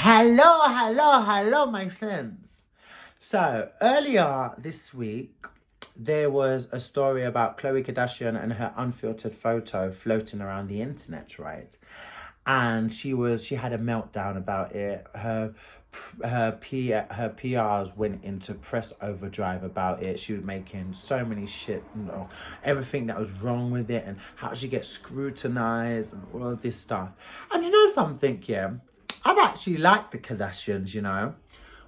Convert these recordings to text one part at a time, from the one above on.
Hello, my friends. So, earlier this week, there was a story about Khloe Kardashian and her unfiltered photo floating around the internet, right? And she had a meltdown about it. Her PRs went into press overdrive about it. She was making so many everything that was wrong with it and how she gets scrutinized and all of this stuff. And you know something, yeah? I've actually liked the Kardashians,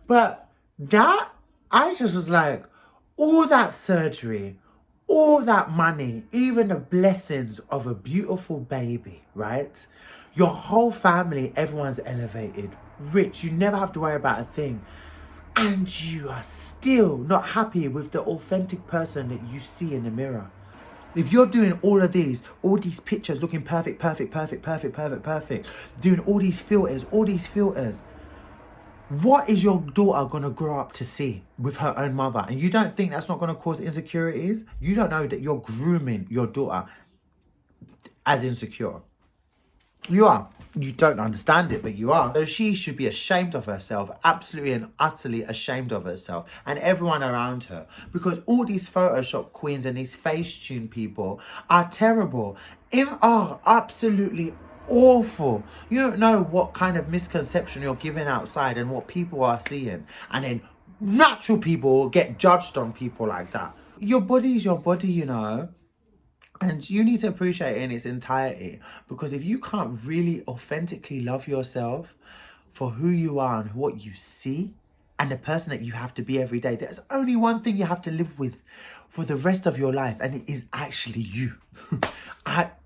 but I just was like, all that surgery, all that money, even the blessings of a beautiful baby, right? Your whole family, everyone's elevated, rich, you never have to worry about a thing. And you are still not happy with the authentic person that you see in the mirror. If you're doing all these pictures looking perfect, doing all these filters, what is your daughter going to grow up to see with her own mother? And you don't think that's not going to cause insecurities? You don't know that you're grooming your daughter as insecure. You are. You don't understand it, but you are. So she should be ashamed of herself, absolutely and utterly ashamed of herself and everyone around her. Because all these Photoshop queens and these Facetune people are terrible. Absolutely awful. You don't know what kind of misconception you're giving outside and what people are seeing. And then natural people get judged on people like that. Your body is your body, And you need to appreciate it in its entirety, because if you can't really authentically love yourself for who you are and what you see and the person that you have to be every day, there's only one thing you have to live with for the rest of your life, and it is actually you.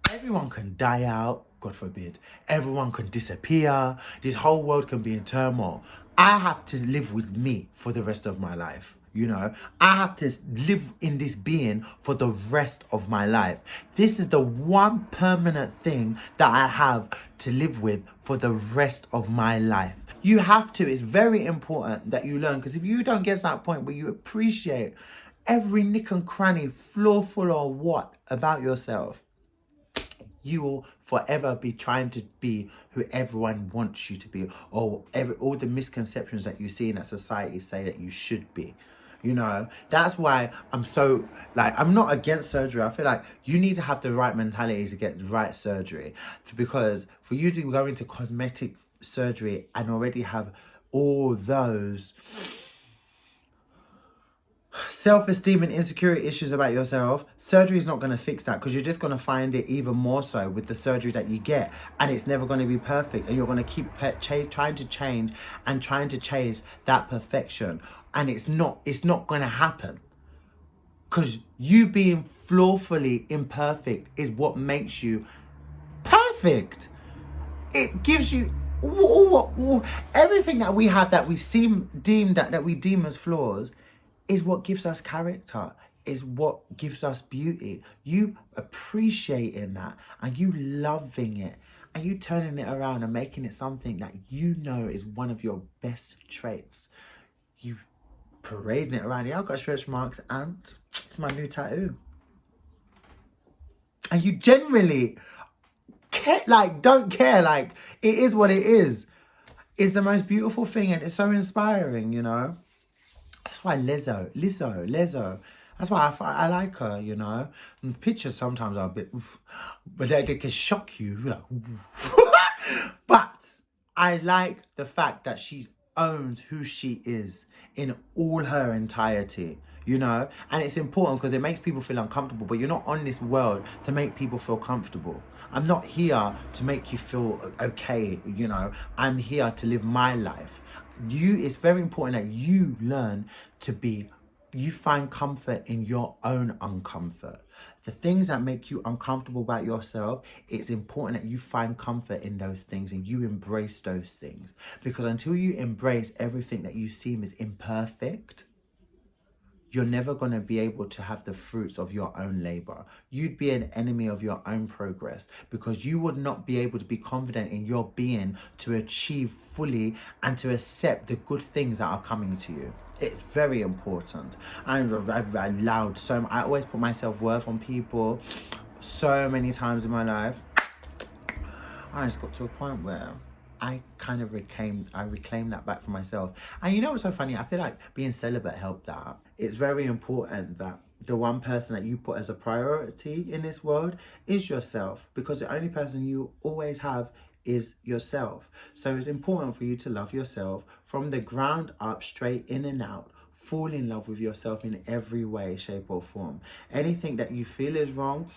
Everyone can die out, God forbid. Everyone can disappear. This whole world can be in turmoil. I have to live with me for the rest of my life. I have to live in this being for the rest of my life. This is the one permanent thing that I have to live with for the rest of my life. You have to. It's very important that you learn, because if you don't get to that point where you appreciate every nick and cranny, flawful or what about yourself, you will forever be trying to be who everyone wants you to be, or all the misconceptions that you see in that society say that you should be. That's why I'm so, I'm not against surgery. I feel like you need to have the right mentality to get the right surgery. Because for you to go into cosmetic surgery and already have all those self-esteem and insecurity issues about yourself, surgery is not going to fix that, because you're just going to find it even more so with the surgery that you get, and it's never going to be perfect, and you're going to keep trying to change that perfection, and it's not going to happen, because you being flawfully imperfect is what makes you perfect. It gives you everything that we have that we deem as flaws is what gives us character, is what gives us beauty. You appreciating that and you loving it and you turning it around and making it something that you know is one of your best traits. You parading it around. Yeah, I've got stretch marks and it's my new tattoo. And you generally don't care. It is what it is. It's the most beautiful thing and it's so inspiring, That's why Lizzo. That's why I like her, And pictures sometimes are a bit, but they can shock you, But I like the fact that she owns who she is in all her entirety, And it's important because it makes people feel uncomfortable, but you're not on this world to make people feel comfortable. I'm not here to make you feel okay, I'm here to live my life. It's very important that you learn you find comfort in your own uncomfort. The things that make you uncomfortable about yourself, it's important that you find comfort in those things and you embrace those things. Because until you embrace everything that you seem is imperfect, you're never going to be able to have the fruits of your own labor. You'd be an enemy of your own progress, because you would not be able to be confident in your being to achieve fully and to accept the good things that are coming to you. It's very important. I've allowed I always put my self-worth on people so many times in my life. I just got to a point where I reclaimed that back for myself. And you know what's so funny? I feel like being celibate helped that. It's very important that the one person that you put as a priority in this world is yourself, because the only person you always have is yourself. So it's important for you to love yourself from the ground up, straight in and out. Fall in love with yourself in every way, shape or form. Anything that you feel is wrong,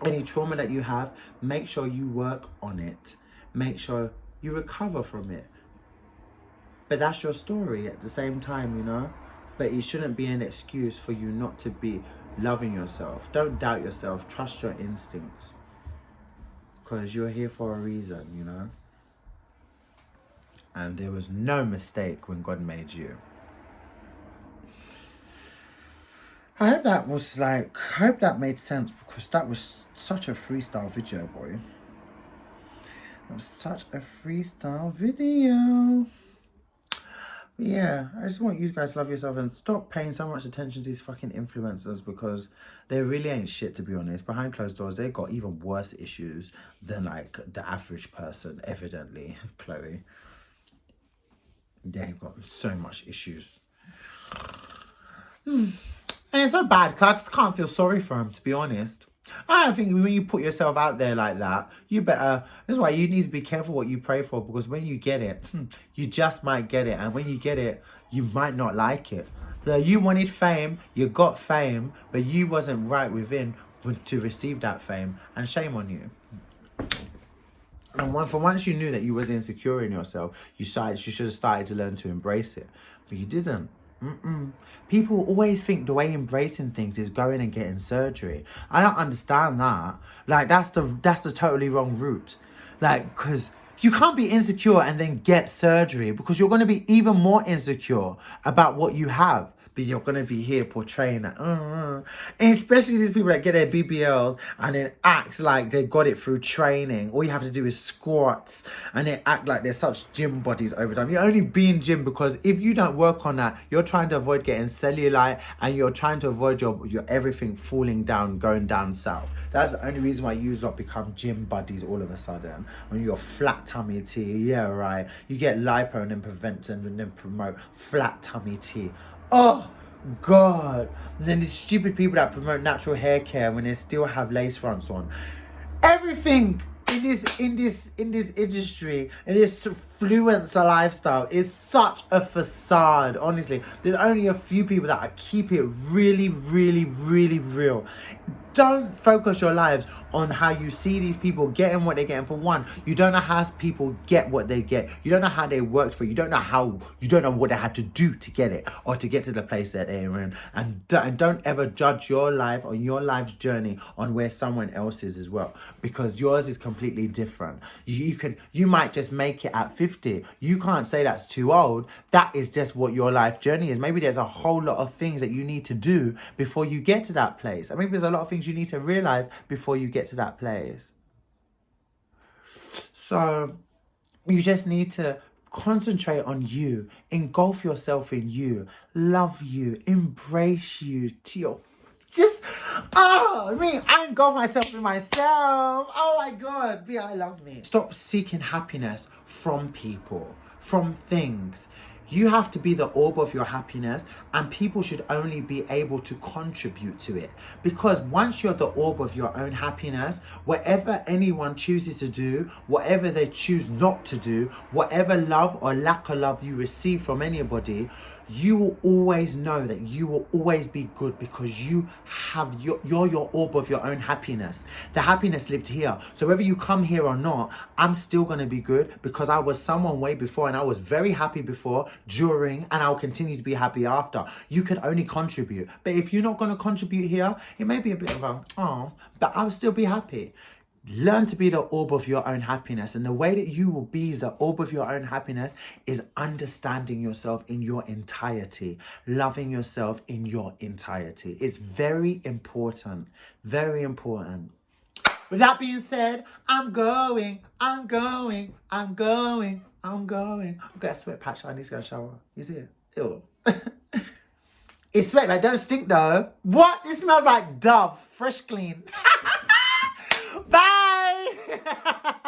any trauma that you have, make sure you work on it. Make sure you recover from it. But that's your story at the same time, you know? But it shouldn't be an excuse for you not to be loving yourself. Don't doubt yourself. Trust your instincts. Because you're here for a reason, you know? And there was no mistake when God made you. I hope that made sense, because that was such a freestyle video, boy. That was such a freestyle video. But yeah, I just want you guys to love yourself and stop paying so much attention to these fucking influencers, because they really ain't shit, to be honest. Behind closed doors, they got even worse issues than like the average person, evidently. Khloe. They've got so much issues. And it's so bad because I just can't feel sorry for him, to be honest. I don't think when you put yourself out there like that, you better... That's why you need to be careful what you pray for, because when you get it, you just might get it. And when you get it, you might not like it. So you wanted fame, you got fame, but you wasn't right within to receive that fame. And shame on you. And once you knew that you was insecure in yourself, you should have started to learn to embrace it. But you didn't. People always think the way embracing things is going and getting surgery. I don't understand that. Like, that's the totally wrong route. Like, because you can't be insecure and then get surgery, because you're going to be even more insecure about what you have. But you're going to be here portraying that. And especially these people that get their BBLs and then act like they got it through training. All you have to do is squats, and they act like they're such gym bodies over time. You're only being gym because if you don't work on that, you're trying to avoid getting cellulite, and you're trying to avoid your everything falling down, going down south. That's the only reason why you lot become gym buddies all of a sudden. When you're flat tummy tea, yeah, right. You get lipo and then prevent and then promote flat tummy tea. Oh, God. And then these stupid people that promote natural hair care when they still have lace fronts on. Everything in this industry, in this influencer lifestyle, is such a facade, honestly. There's only a few people that keep it really, really, really real. Don't focus your lives on how you see these people getting what they're getting. For one, you don't know how people get what they get. You don't know how they worked for it. You don't know what they had to do to get it, or to get to the place that they're in. And don't ever judge your life or your life's journey on where someone else is as well, because yours is completely different. You might just make it at 50. You can't say that's too old. That is just what your life journey is. Maybe there's a whole lot of things that you need to do before you get to that place. I mean, there's a lot of things you need to realize before you get to that place. So you just need to concentrate on you, engulf yourself in you, love you, embrace you to your I engulf myself in myself. Oh my God, I love me. Stop seeking happiness from people, from things. You have to be the orb of your happiness, and people should only be able to contribute to it. Because once you're the orb of your own happiness, whatever anyone chooses to do, whatever they choose not to do, whatever love or lack of love you receive from anybody, you will always know that you will always be good, because you're your orb of your own happiness. The happiness lived here. So whether you come here or not, I'm still going to be good, because I was someone way before, and I was very happy before, during, and I'll continue to be happy after. You can only contribute. But if you're not going to contribute here, it may be a bit of a, but I'll still be happy. Learn to be the orb of your own happiness. And the way that you will be the orb of your own happiness is understanding yourself in your entirety, loving yourself in your entirety. It's very important. Very important. With that being said, I'm going. I've got a sweat patch. I need to go shower. You see it? Ew. It's sweat, but it don't stink though. What? This smells like Dove. Fresh clean. Bye.